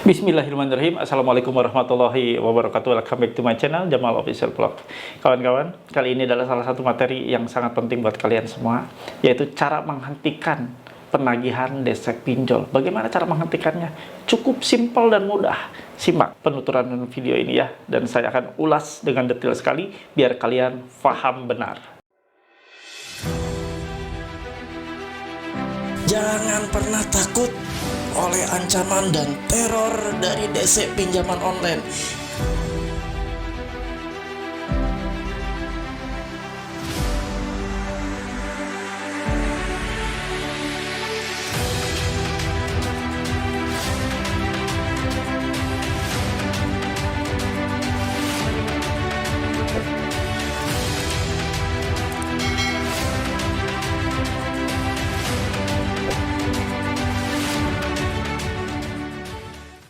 Bismillahirrahmanirrahim. Assalamualaikum warahmatullahi wabarakatuh. Welcome back to my channel, Jamal Official Vlog. Kawan-kawan, kali ini adalah salah satu materi yang sangat penting buat kalian semua, yaitu cara menghentikan penagihan DC pinjol. Bagaimana cara menghentikannya? Cukup simpel dan mudah. Simak penuturan video ini ya, dan saya akan ulas dengan detail sekali biar kalian paham benar. Jangan pernah takut oleh ancaman dan teror dari DC pinjaman online.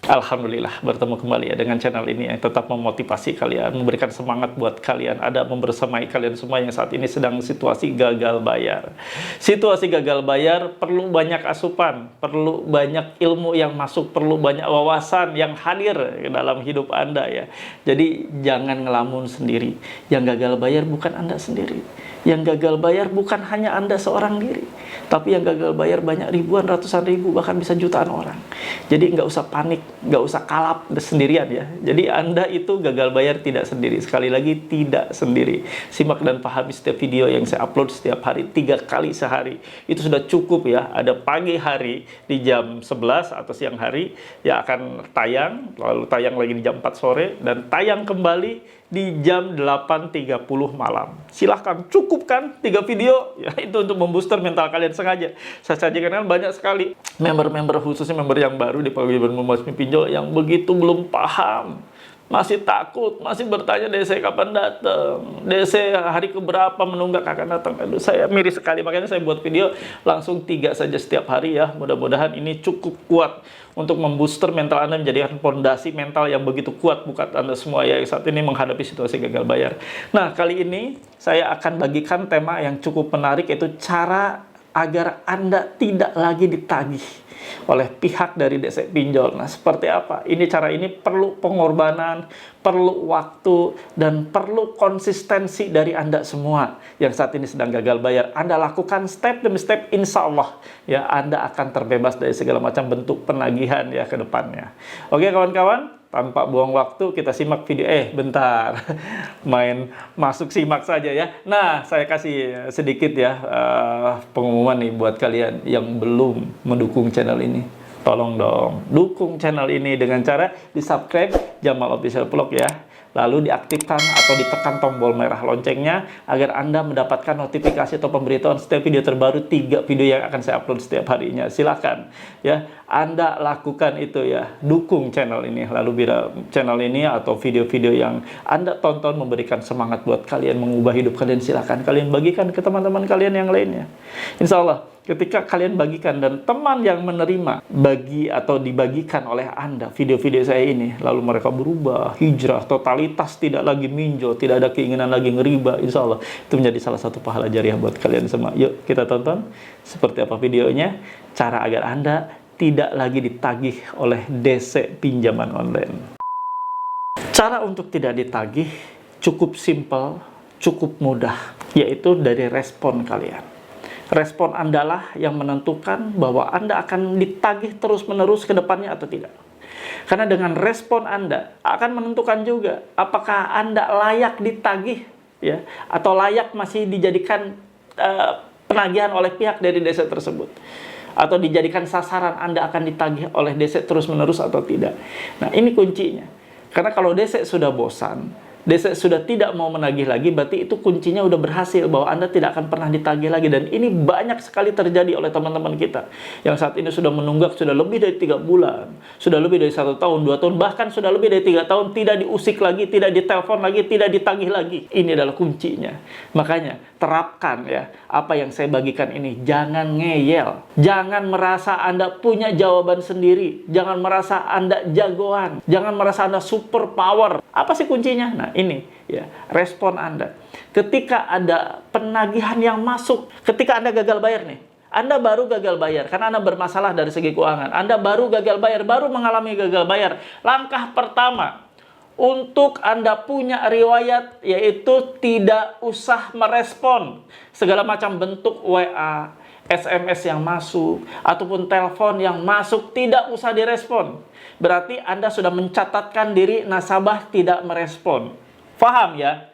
Alhamdulillah bertemu kembali ya dengan channel ini yang tetap memotivasi kalian, memberikan semangat buat kalian, ada membersamai kalian semua yang saat ini sedang situasi gagal bayar. Situasi gagal bayar perlu banyak asupan, perlu banyak ilmu yang masuk, perlu banyak wawasan yang hadir dalam hidup Anda ya. Jadi jangan ngelamun sendiri. Yang gagal bayar bukan Anda sendiri. Yang gagal bayar bukan hanya Anda seorang diri, tapi yang gagal bayar banyak ribuan, ratusan ribu, bahkan bisa jutaan orang. Jadi nggak usah panik, nggak usah kalap sendirian ya. Jadi Anda itu gagal bayar tidak sendiri. Sekali lagi, tidak sendiri. Simak dan pahami setiap video yang saya upload setiap hari, 3 kali sehari. Itu sudah cukup ya. Ada pagi hari di jam 11 atau siang hari yang akan tayang, lalu tayang lagi di jam 4 sore, dan tayang kembali di jam 8.30 malam. Silahkan, cukupkan 3 video ya, itu untuk membooster mental kalian. Sengaja saya sajikan kan banyak sekali member-member, khususnya member yang baru di paguyuban membasmi pinjol yang begitu belum paham, masih takut, masih bertanya DC kapan datang, DC hari keberapa menunggak akan datang. Aduh, saya miris sekali, makanya saya buat video langsung 3 saja setiap hari ya. Mudah-mudahan ini cukup kuat untuk membooster mental Anda, menjadikan fondasi mental yang begitu kuat buat Anda semua ya saat ini menghadapi situasi gagal bayar. Nah, kali ini saya akan bagikan tema yang cukup menarik, yaitu cara agar Anda tidak lagi ditagih oleh pihak dari DC pinjol. Nah, seperti apa? Cara ini perlu pengorbanan, perlu waktu, dan perlu konsistensi dari Anda semua yang saat ini sedang gagal bayar. Anda lakukan step demi step, insya Allah ya Anda akan terbebas dari segala macam bentuk penagihan ya ke depannya. Oke kawan-kawan, tanpa buang waktu kita simak video. Bentar, main masuk simak saja ya. Nah, saya kasih sedikit ya pengumuman nih buat kalian yang belum mendukung channel ini. Tolong dong dukung channel ini dengan cara di subscribe Jamal Official Vlog ya. Lalu diaktifkan atau ditekan tombol merah loncengnya agar Anda mendapatkan notifikasi atau pemberitahuan setiap video terbaru, 3 video yang akan saya upload setiap harinya. Silahkan ya Anda lakukan itu ya, dukung channel ini. Lalu bila channel ini atau video-video yang Anda tonton memberikan semangat buat kalian, mengubah hidup kalian, silahkan kalian bagikan ke teman-teman kalian yang lainnya. Insya Allah ketika kalian bagikan dan teman yang menerima bagi atau dibagikan oleh Anda video-video saya ini, lalu mereka berubah, hijrah, totalitas, tidak lagi minjol, tidak ada keinginan lagi ngeriba, insya Allah itu menjadi salah satu pahala jariah buat kalian semua. Yuk kita tonton seperti apa videonya, cara agar Anda tidak lagi ditagih oleh DC pinjaman online. Cara untuk tidak ditagih cukup simpel, cukup mudah, yaitu dari respon kalian. Respon Anda lah yang menentukan bahwa Anda akan ditagih terus-menerus ke depannya atau tidak. Karena dengan respon Anda akan menentukan juga apakah Anda layak ditagih ya, atau layak masih dijadikan penagihan oleh pihak dari DC tersebut, atau dijadikan sasaran Anda akan ditagih oleh DC terus-menerus atau tidak. Nah, ini kuncinya. Karena kalau DC sudah bosan, DC sudah tidak mau menagih lagi, berarti itu kuncinya udah berhasil bahwa Anda tidak akan pernah ditagih lagi. Dan ini banyak sekali terjadi oleh teman-teman kita yang saat ini sudah menunggak sudah lebih dari 3 bulan, sudah lebih dari 1 tahun, 2 tahun, bahkan sudah lebih dari 3 tahun tidak diusik lagi, tidak ditelepon lagi, tidak ditagih lagi. Ini adalah kuncinya. Makanya terapkan ya apa yang saya bagikan ini. Jangan ngeyel, jangan merasa Anda punya jawaban sendiri, jangan merasa Anda jagoan, jangan merasa Anda super power. Apa sih kuncinya? Nah, ini ya, respon Anda. Ketika ada penagihan yang masuk, ketika Anda gagal bayar nih, Anda baru gagal bayar karena Anda bermasalah dari segi keuangan. Anda baru gagal bayar, baru mengalami gagal bayar. Langkah pertama untuk Anda punya riwayat yaitu tidak usah merespon segala macam bentuk WA, SMS yang masuk, ataupun telepon yang masuk, tidak usah direspon. Berarti Anda sudah mencatatkan diri nasabah tidak merespon. Paham ya?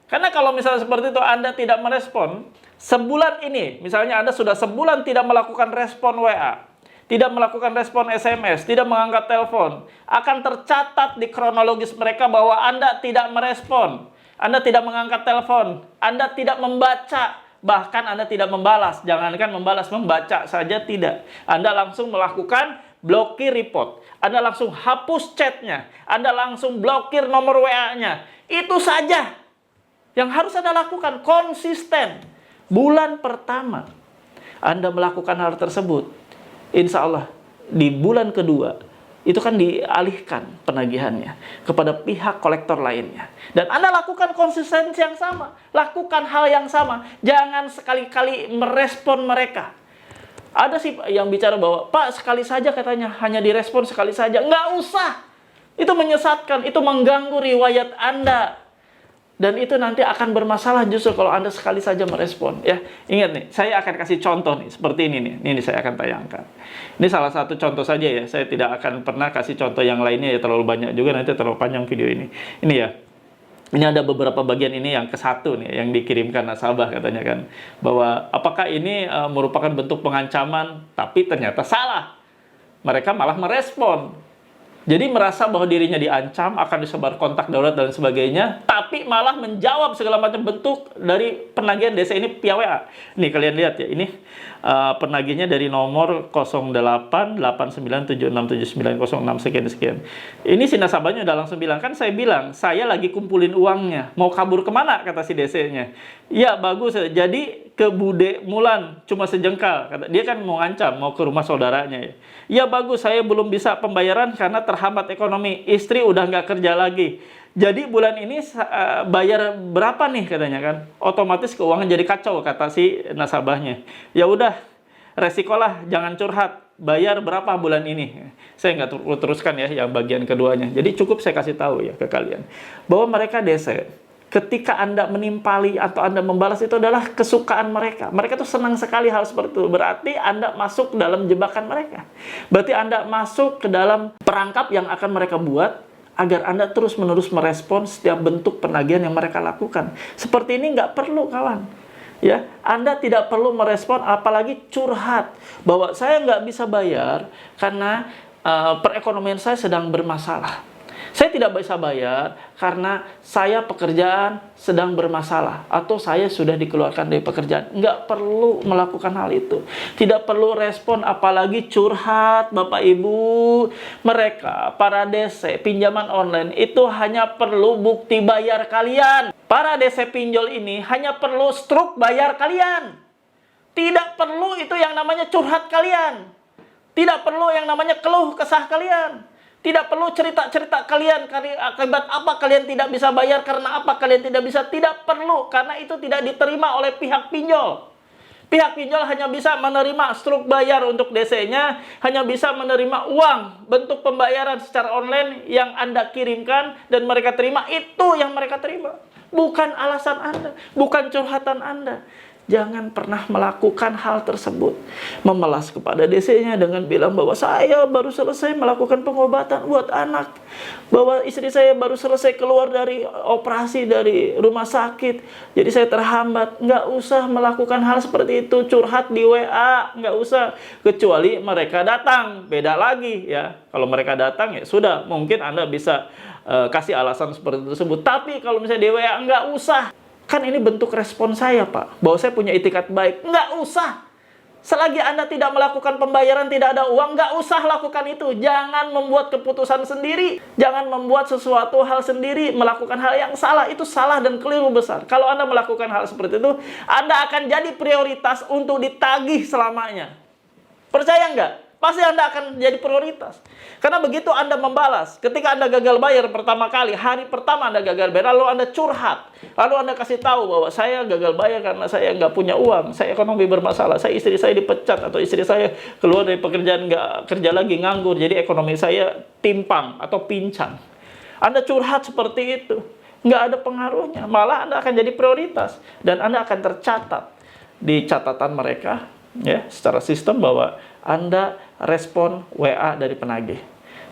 Karena kalau misalnya seperti itu Anda tidak merespon, sebulan ini, misalnya Anda sudah sebulan tidak melakukan respon WA, tidak melakukan respon SMS, tidak mengangkat telepon, akan tercatat di kronologis mereka bahwa Anda tidak merespon, Anda tidak mengangkat telepon, Anda tidak membaca, bahkan Anda tidak membalas. Jangankan membalas, membaca saja tidak. Anda langsung melakukan blokir report, Anda langsung hapus chatnya, Anda langsung blokir nomor WA-nya. Itu saja yang harus Anda lakukan, konsisten. Bulan pertama Anda melakukan hal tersebut, insya Allah di bulan kedua itu kan dialihkan penagihannya kepada pihak kolektor lainnya. Dan Anda lakukan konsistensi yang sama, lakukan hal yang sama. Jangan sekali-kali merespon mereka. Ada sih yang bicara bahwa, Pak, sekali saja katanya, hanya direspon sekali saja. Nggak usah. Itu menyesatkan, itu mengganggu riwayat Anda. Dan itu nanti akan bermasalah justru kalau Anda sekali saja merespon. Ya, ingat nih, saya akan kasih contoh nih, seperti ini nih. Ini saya akan tayangkan. Ini salah satu contoh saja ya. Saya tidak akan pernah kasih contoh yang lainnya ya, terlalu banyak juga, nanti terlalu panjang video ini. Ini ya. Ini ada beberapa bagian ini yang ke-1 nih, yang dikirimkan nasabah katanya kan. Bahwa apakah ini merupakan bentuk pengancaman, tapi ternyata salah. Mereka malah merespon. Jadi merasa bahwa dirinya diancam, akan disebar kontak darurat dan sebagainya, tapi malah menjawab segala macam bentuk dari penagihan DC ini via WA. Nih kalian lihat ya, ini penagihnya dari nomor 0889767906 sekian-sekian. Ini si nasabahnya udah langsung bilang, kan saya bilang, saya lagi kumpulin uangnya, mau kabur kemana kata si DC-nya. Ya bagus, jadi ke Bude Mulan, cuma sejengkal. Kata, dia kan mau ngancam, mau ke rumah saudaranya ya. Ya bagus, saya belum bisa pembayaran karena terhambat ekonomi. Istri udah nggak kerja lagi. Jadi bulan ini bayar berapa nih katanya kan? Otomatis keuangan jadi kacau kata si nasabahnya. Ya udah, resikolah, jangan curhat. Bayar berapa bulan ini? Saya nggak teruskan ya yang bagian keduanya. Jadi cukup saya kasih tahu ya ke kalian bahwa mereka DC. Ketika Anda menimpali atau Anda membalas itu adalah kesukaan mereka. Mereka tuh senang sekali hal seperti itu. Berarti Anda masuk dalam jebakan mereka. Berarti Anda masuk ke dalam perangkap yang akan mereka buat agar Anda terus-menerus merespon setiap bentuk penagihan yang mereka lakukan. Seperti ini nggak perlu, kawan. Ya, Anda tidak perlu merespon, apalagi curhat bahwa saya nggak bisa bayar karena perekonomian saya sedang bermasalah. Saya tidak bisa bayar karena saya pekerjaan sedang bermasalah atau saya sudah dikeluarkan dari pekerjaan. Nggak perlu melakukan hal itu. Tidak perlu respon, apalagi curhat, Bapak Ibu. Mereka, para DC pinjaman online itu hanya perlu bukti bayar kalian. Para DC pinjol ini hanya perlu struk bayar kalian. Tidak perlu itu yang namanya curhat kalian. Tidak perlu yang namanya keluh kesah kalian. Tidak perlu cerita-cerita kalian, akibat apa kalian tidak bisa bayar, karena apa kalian tidak bisa. Tidak perlu, karena itu tidak diterima oleh pihak pinjol. Pihak pinjol hanya bisa menerima struk bayar untuk DC-nya, hanya bisa menerima uang, bentuk pembayaran secara online yang Anda kirimkan, dan mereka terima, itu yang mereka terima. Bukan alasan Anda, bukan curhatan Anda. Jangan pernah melakukan hal tersebut. Memelas kepada DC-nya dengan bilang bahwa saya baru selesai melakukan pengobatan buat anak. Bahwa istri saya baru selesai keluar dari operasi dari rumah sakit. Jadi saya terhambat. Nggak usah melakukan hal seperti itu. Curhat di WA. Nggak usah. Kecuali mereka datang. Beda lagi ya. Kalau mereka datang ya sudah. Mungkin Anda bisa kasih alasan seperti tersebut. Tapi kalau misalnya di WA nggak usah. Kan ini bentuk respon saya, Pak. Bahwa saya punya itikat baik. Nggak usah. Selagi Anda tidak melakukan pembayaran, tidak ada uang, nggak usah lakukan itu. Jangan membuat keputusan sendiri. Jangan membuat sesuatu hal sendiri. Melakukan hal yang salah. Itu salah dan keliru besar. Kalau Anda melakukan hal seperti itu, Anda akan jadi prioritas untuk ditagih selamanya. Percaya nggak? pasti Anda akan jadi prioritas. Karena begitu Anda membalas, ketika Anda gagal bayar pertama kali, hari pertama Anda gagal bayar, lalu Anda curhat, lalu Anda kasih tahu bahwa saya gagal bayar karena saya nggak punya uang, saya ekonomi bermasalah, istri saya dipecat, atau istri saya keluar dari pekerjaan, nggak kerja lagi, nganggur, jadi ekonomi saya timpang atau pincang. Anda curhat seperti itu, nggak ada pengaruhnya, malah Anda akan jadi prioritas, dan Anda akan tercatat di catatan mereka, ya, secara sistem bahwa Anda respon WA dari penagih.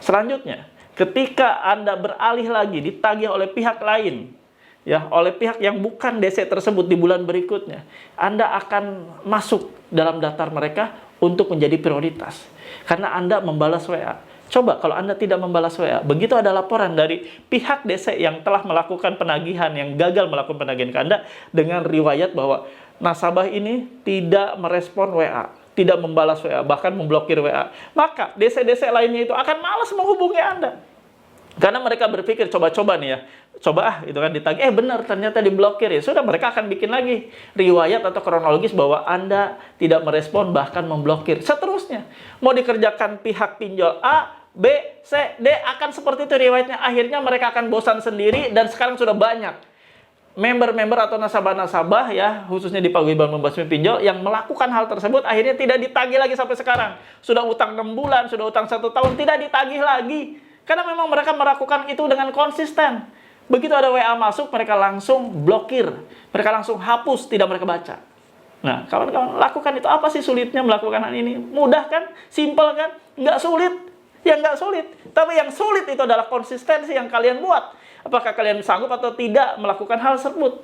Selanjutnya, ketika Anda beralih lagi ditagih oleh pihak lain, ya, oleh pihak yang bukan DC tersebut di bulan berikutnya, Anda akan masuk dalam daftar mereka untuk menjadi prioritas karena Anda membalas WA. Coba kalau Anda tidak membalas WA, begitu ada laporan dari pihak DC yang telah melakukan penagihan, yang gagal melakukan penagihan ke Anda dengan riwayat bahwa nasabah ini tidak merespon WA, tidak membalas WA, bahkan memblokir WA, maka DC-DC lainnya itu akan malas menghubungi Anda. Karena mereka berpikir, coba-coba nih ya, coba itu kan ditagih, benar ternyata diblokir, ya sudah, mereka akan bikin lagi riwayat atau kronologis bahwa Anda tidak merespon, bahkan memblokir. Seterusnya, mau dikerjakan pihak pinjol A, B, C, D, akan seperti itu riwayatnya. Akhirnya mereka akan bosan sendiri, dan sekarang sudah banyak member-member atau nasabah-nasabah, ya, khususnya di Paguyuban Membasmi Pinjol, yang melakukan hal tersebut akhirnya tidak ditagih lagi sampai sekarang. Sudah utang 6 bulan, sudah utang 1 tahun, tidak ditagih lagi. Karena memang mereka melakukan itu dengan konsisten. Begitu ada WA masuk, mereka langsung blokir, mereka langsung hapus, tidak mereka baca. Nah, kawan-kawan, lakukan itu. Apa sih sulitnya melakukan hal ini? Mudah kan? Simpel kan? Nggak sulit. Ya nggak sulit. Tapi yang sulit itu adalah konsistensi yang kalian buat. Apakah kalian sanggup atau tidak melakukan hal tersebut?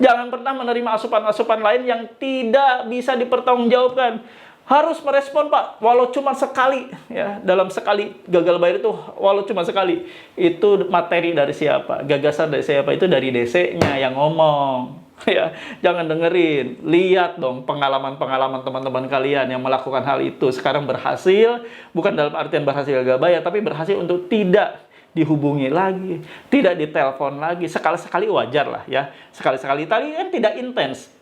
Jangan pernah menerima asupan-asupan lain yang tidak bisa dipertanggungjawabkan. Harus merespon, Pak, walau cuma sekali, ya. Dalam sekali gagal bayar itu, walau cuma sekali, itu materi dari siapa? Gagasan dari siapa? Itu dari DC-nya yang ngomong. Ya, jangan dengerin. Lihat dong pengalaman-pengalaman teman-teman kalian yang melakukan hal itu sekarang berhasil, bukan dalam artian berhasil gagal bayar, tapi berhasil untuk tidak dihubungi lagi, tidak ditelepon lagi. Sekali-sekali wajar lah, ya. Sekali-sekali, tadi kan tidak intens.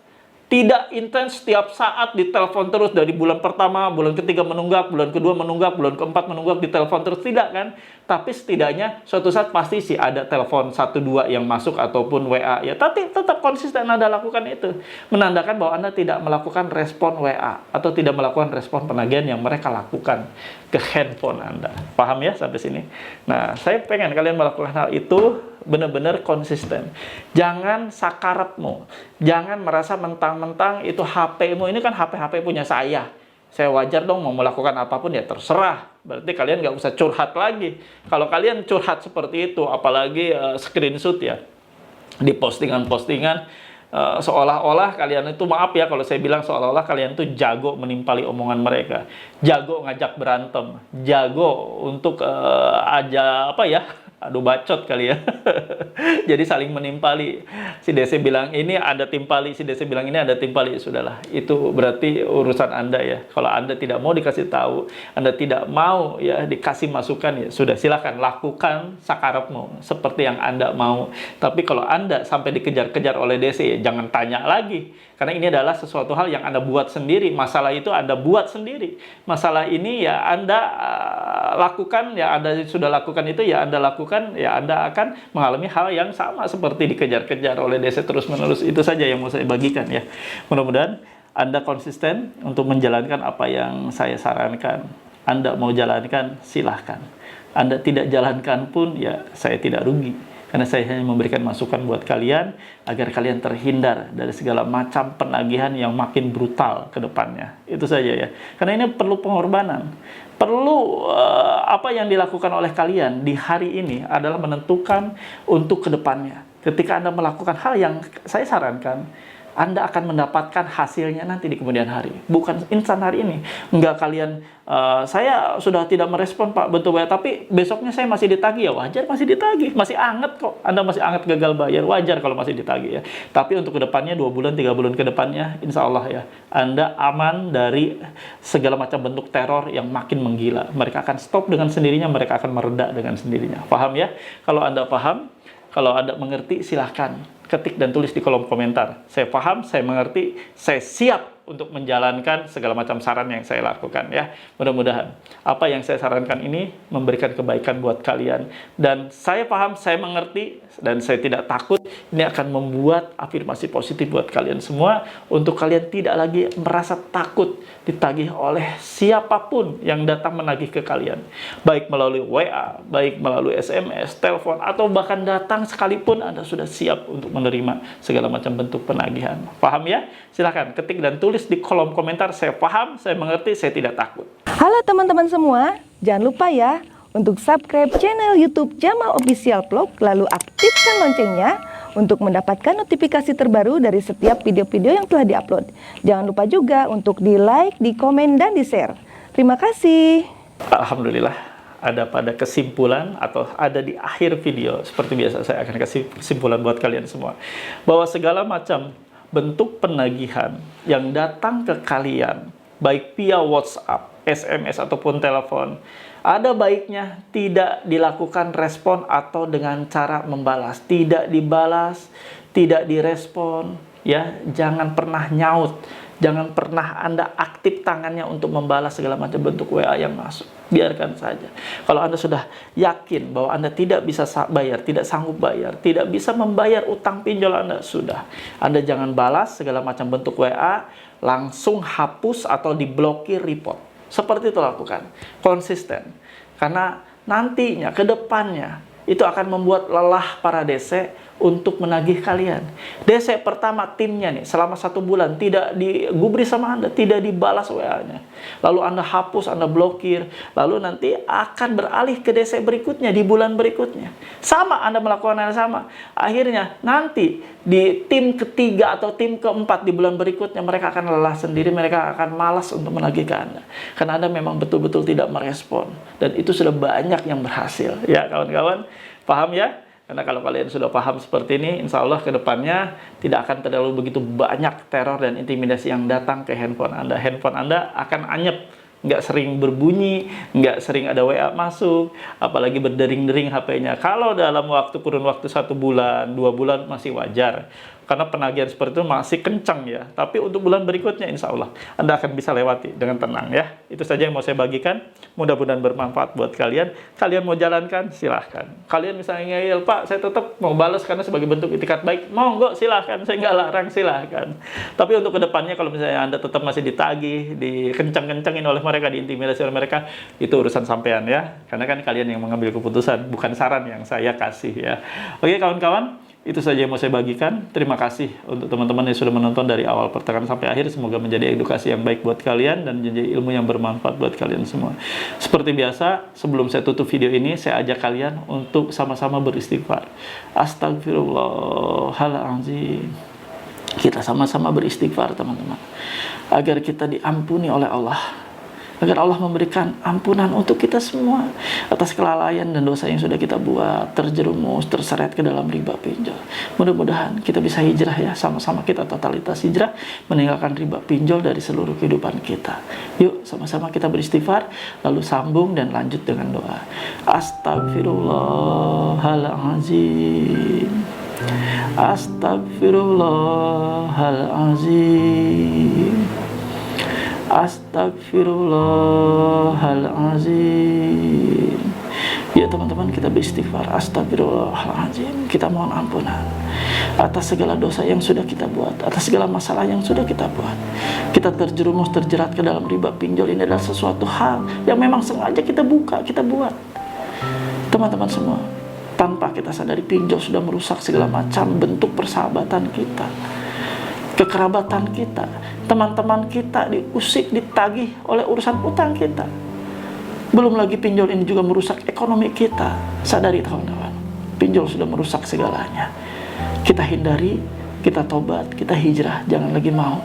Tidak intens setiap saat ditelepon terus, dari bulan pertama, bulan ketiga menunggak, bulan kedua menunggak, bulan keempat menunggak, ditelepon terus, tidak kan? Tapi setidaknya suatu saat pasti sih ada telepon 1-2 yang masuk ataupun WA, ya. Tapi tetap konsisten Anda lakukan itu, menandakan bahwa Anda tidak melakukan respon WA atau tidak melakukan respon penagihan yang mereka lakukan ke handphone Anda. Paham ya sampai sini? Nah, saya pengen kalian melakukan hal itu benar-benar konsisten. Jangan sakarepmu. Jangan merasa mentang-mentang itu HP-mu, ini kan HP punya saya. Saya wajar dong mau melakukan apapun, ya terserah. Berarti kalian nggak usah curhat lagi. Kalau kalian curhat seperti itu, apalagi screenshot ya, di postingan-postingan, seolah-olah kalian itu, maaf ya kalau saya bilang seolah-olah kalian itu jago menimpali omongan mereka, jago ngajak berantem, jago untuk aduh bacot kali ya. Jadi saling menimpali. Si DC bilang ini Anda timpali, si DC bilang ini Anda timpali. Sudahlah, itu berarti urusan Anda ya. Kalau Anda tidak mau dikasih tahu, Anda tidak mau ya dikasih masukan, ya sudah, silakan lakukan sakarepmu seperti yang Anda mau. Tapi kalau Anda sampai dikejar-kejar oleh DC, ya jangan tanya lagi. Karena ini adalah sesuatu hal yang Anda buat sendiri. Masalah itu Anda buat sendiri. Masalah ini ya Anda lakukan, ya Anda sudah lakukan itu, ya Anda lakukan, ya Anda akan mengalami hal yang sama seperti dikejar-kejar oleh DC terus-menerus. Itu saja yang mau saya bagikan ya. Mudah-mudahan Anda konsisten untuk menjalankan apa yang saya sarankan. Anda mau jalankan, silahkan. Anda tidak jalankan pun, ya saya tidak rugi. Karena saya hanya memberikan masukan buat kalian agar kalian terhindar dari segala macam penagihan yang makin brutal ke depannya. Itu saja ya. Karena ini perlu pengorbanan. Perlu apa yang dilakukan oleh kalian di hari ini adalah menentukan untuk ke depannya. Ketika Anda melakukan hal yang saya sarankan, Anda akan mendapatkan hasilnya nanti di kemudian hari. Bukan instan hari ini. Enggak kalian, saya sudah tidak merespon Pak bentuk WA, tapi besoknya saya masih ditagih. Ya wajar masih ditagih. Masih anget kok. Anda masih anget gagal bayar. Wajar kalau masih ditagih ya. Tapi untuk kedepannya 2 bulan, 3 bulan ke depannya, insya Allah ya, Anda aman dari segala macam bentuk teror yang makin menggila. Mereka akan stop dengan sendirinya. Mereka akan mereda dengan sendirinya. Paham ya? Kalau Anda paham, kalau Anda mengerti, silahkan ketik dan tulis di kolom komentar. Saya paham, saya mengerti, saya siap untuk menjalankan segala macam saran yang saya lakukan ya. Mudah-mudahan apa yang saya sarankan ini memberikan kebaikan buat kalian. Dan saya paham, saya mengerti, dan saya tidak takut ini akan membuat afirmasi positif buat kalian semua. Untuk kalian tidak lagi merasa takut ditagih oleh siapapun yang datang menagih ke kalian. Baik melalui WA, baik melalui SMS, telepon, atau bahkan datang sekalipun Anda sudah siap untuk menerima segala macam bentuk penagihan. Paham ya? Silahkan ketik dan tulis di kolom komentar, saya paham, saya mengerti, saya tidak takut. Halo teman-teman semua, jangan lupa ya untuk subscribe channel YouTube Jamal Official Vlog, lalu aktifkan loncengnya untuk mendapatkan notifikasi terbaru dari setiap video-video yang telah diupload. Jangan lupa juga untuk di like, di komen, dan di share. Terima kasih. Alhamdulillah, ada pada kesimpulan atau ada di akhir video. Seperti biasa saya akan kasih kesimpulan buat kalian semua, bahwa segala macam bentuk penagihan yang datang ke kalian, baik via WhatsApp, SMS, ataupun telepon, ada baiknya tidak dilakukan respon atau dengan cara membalas. Tidak dibalas, tidak direspon, ya. Jangan pernah nyaut, jangan pernah Anda aktif tangannya untuk membalas segala macam bentuk WA yang masuk. Biarkan saja. Kalau Anda sudah yakin bahwa Anda tidak bisa bayar, tidak sanggup bayar, tidak bisa membayar utang pinjol Anda, sudah. Anda jangan balas segala macam bentuk WA, langsung hapus atau diblokir, report. Seperti itu lakukan. Konsisten. Karena nantinya, ke depannya, itu akan membuat lelah para DC untuk menagih kalian. DC pertama timnya nih selama 1 bulan tidak digubris sama Anda, tidak dibalas WA-nya. Lalu Anda hapus, Anda blokir, lalu nanti akan beralih ke DC berikutnya di bulan berikutnya. Sama Anda melakukan hal yang sama. Akhirnya nanti di tim ketiga atau tim keempat di bulan berikutnya mereka akan lelah sendiri, mereka akan malas untuk menagih ke Anda. Karena Anda memang betul-betul tidak merespon, dan itu sudah banyak yang berhasil. Ya kawan-kawan, paham ya? Karena kalau kalian sudah paham seperti ini, insya Allah ke depannya tidak akan terlalu begitu banyak teror dan intimidasi yang datang ke handphone Anda. Handphone Anda akan anyep, nggak sering berbunyi, nggak sering ada WA masuk, apalagi berdering-dering HP-nya. Kalau dalam kurun waktu 1 bulan, 2 bulan masih wajar. Karena penagihan seperti itu masih kencang ya. Tapi untuk bulan berikutnya insya Allah Anda akan bisa lewati dengan tenang ya. Itu saja yang mau saya bagikan. Mudah-mudahan bermanfaat buat kalian. Kalian mau jalankan, silahkan. Kalian misalnya ngeyel, Pak, saya tetap mau balas karena sebagai bentuk itikat baik. Monggo, silahkan. Saya nggak larang, silahkan. Tapi untuk kedepannya kalau misalnya Anda tetap masih ditagih, dikencang-kencangin oleh mereka, diintimidasi oleh mereka, itu urusan sampean ya. Karena kan kalian yang mengambil keputusan, bukan saran yang saya kasih ya. Oke kawan-kawan. Itu saja yang mau saya bagikan. Terima kasih untuk teman-teman yang sudah menonton dari awal pertengahan sampai akhir. Semoga menjadi edukasi yang baik buat kalian dan menjadi ilmu yang bermanfaat buat kalian semua. Seperti biasa, sebelum saya tutup video ini, saya ajak kalian untuk sama-sama beristighfar. Astagfirullahaladzim. Kita sama-sama beristighfar teman-teman, agar kita diampuni oleh Allah, agar Allah memberikan ampunan untuk kita semua atas kelalaian dan dosa yang sudah kita buat, terjerumus, terseret ke dalam riba pinjol. Mudah-mudahan kita bisa hijrah ya, sama-sama kita totalitas hijrah, meninggalkan riba pinjol dari seluruh kehidupan kita. Yuk sama-sama kita beristighfar, lalu sambung dan lanjut dengan doa. Astagfirullahaladzim. Astagfirullahaladzim. Astagfirullahaladzim. Ya teman-teman, kita beristighfar. Astagfirullahaladzim. Kita mohon ampunan atas segala dosa yang sudah kita buat, atas segala masalah yang sudah kita buat. Kita terjerumus, terjerat ke dalam riba pinjol. Ini adalah sesuatu hal yang memang sengaja kita buat. Teman-teman semua, tanpa kita sadari, pinjol sudah merusak segala macam bentuk persahabatan kita, kekerabatan kita. Teman-teman kita diusik, ditagih oleh urusan utang kita. Belum lagi pinjol ini juga merusak ekonomi kita. Sadari kawan-kawan, pinjol sudah merusak segalanya. Kita hindari, kita tobat, kita hijrah. Jangan lagi mau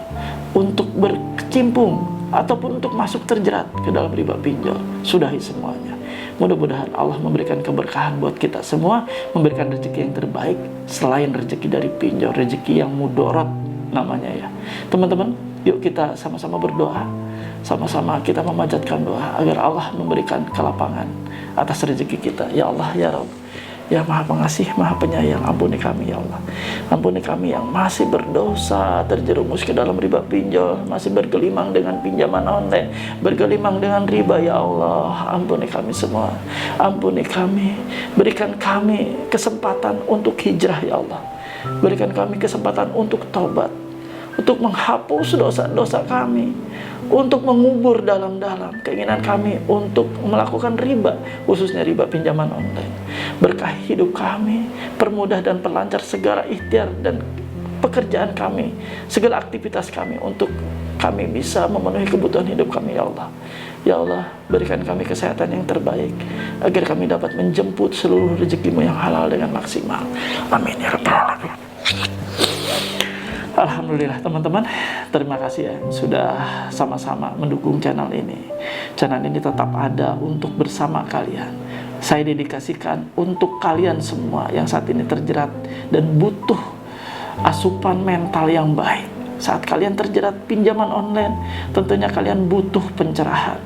untuk berkecimpung ataupun untuk masuk terjerat ke dalam riba pinjol. Sudahi semuanya. Mudah-mudahan Allah memberikan keberkahan buat kita semua, memberikan rezeki yang terbaik selain rezeki dari pinjol, rezeki yang mudorot namanya ya. Teman-teman, yuk kita sama-sama berdoa, sama-sama kita memanjatkan doa agar Allah memberikan kelapangan atas rezeki kita. Ya Allah, ya Rabb, Ya Maha Pengasih, Maha Penyayang, ampuni kami ya Allah. Ampuni kami yang masih berdosa, terjerumus ke dalam riba pinjol, masih bergelimang dengan pinjaman online, bergelimang dengan riba ya Allah. Ampuni kami semua. Ampuni kami. Berikan kami kesempatan untuk hijrah ya Allah. Berikan kami kesempatan untuk taubat, untuk menghapus dosa-dosa kami, untuk mengubur dalam-dalam keinginan kami untuk melakukan riba, khususnya riba pinjaman online. Berkahi hidup kami, permudah dan perlancar segala ikhtiar dan pekerjaan kami, segala aktivitas kami, untuk kami bisa memenuhi kebutuhan hidup kami ya Allah. Ya Allah, berikan kami kesehatan yang terbaik, agar kami dapat menjemput seluruh rezeki-Mu yang halal dengan maksimal. Amin ya Rabbal Alamin. Alhamdulillah teman-teman, terima kasih ya sudah sama-sama mendukung channel ini. Channel ini tetap ada untuk bersama kalian. Saya dedikasikan untuk kalian semua yang saat ini terjerat dan butuh asupan mental yang baik. Saat kalian terjerat pinjaman online, tentunya kalian butuh pencerahan,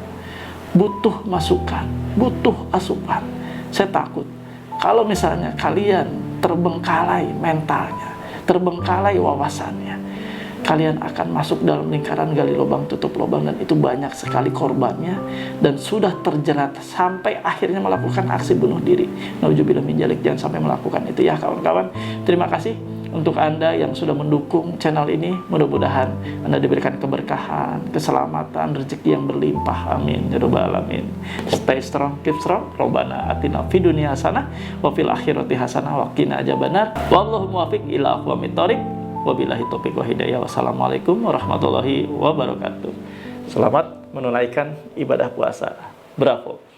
butuh masukan, butuh asupan. Saya takut kalau misalnya kalian terbengkalai mentalnya, terbengkalai wawasannya, kalian akan masuk dalam lingkaran gali lubang tutup lubang, dan itu banyak sekali korbannya dan sudah terjerat sampai akhirnya melakukan aksi bunuh diri. Nauzubillah min dzalik, jangan sampai melakukan itu ya kawan-kawan. Terima kasih untuk Anda yang sudah mendukung channel ini. Mudah-mudahan Anda diberikan keberkahan, keselamatan, rezeki yang berlimpah. Amin ya rabbal alamin. Stay strong, keep strong. Robbana atina fid dunya hasanah wa fil akhirati hasanah wa qina adzabannar. Wallahu muwaffiq ila aqwamit thoriq. Wabillahi taufiq wa hidayah. Wassalamualaikum warahmatullahi wabarakatuh. Selamat menunaikan ibadah puasa. Bravo.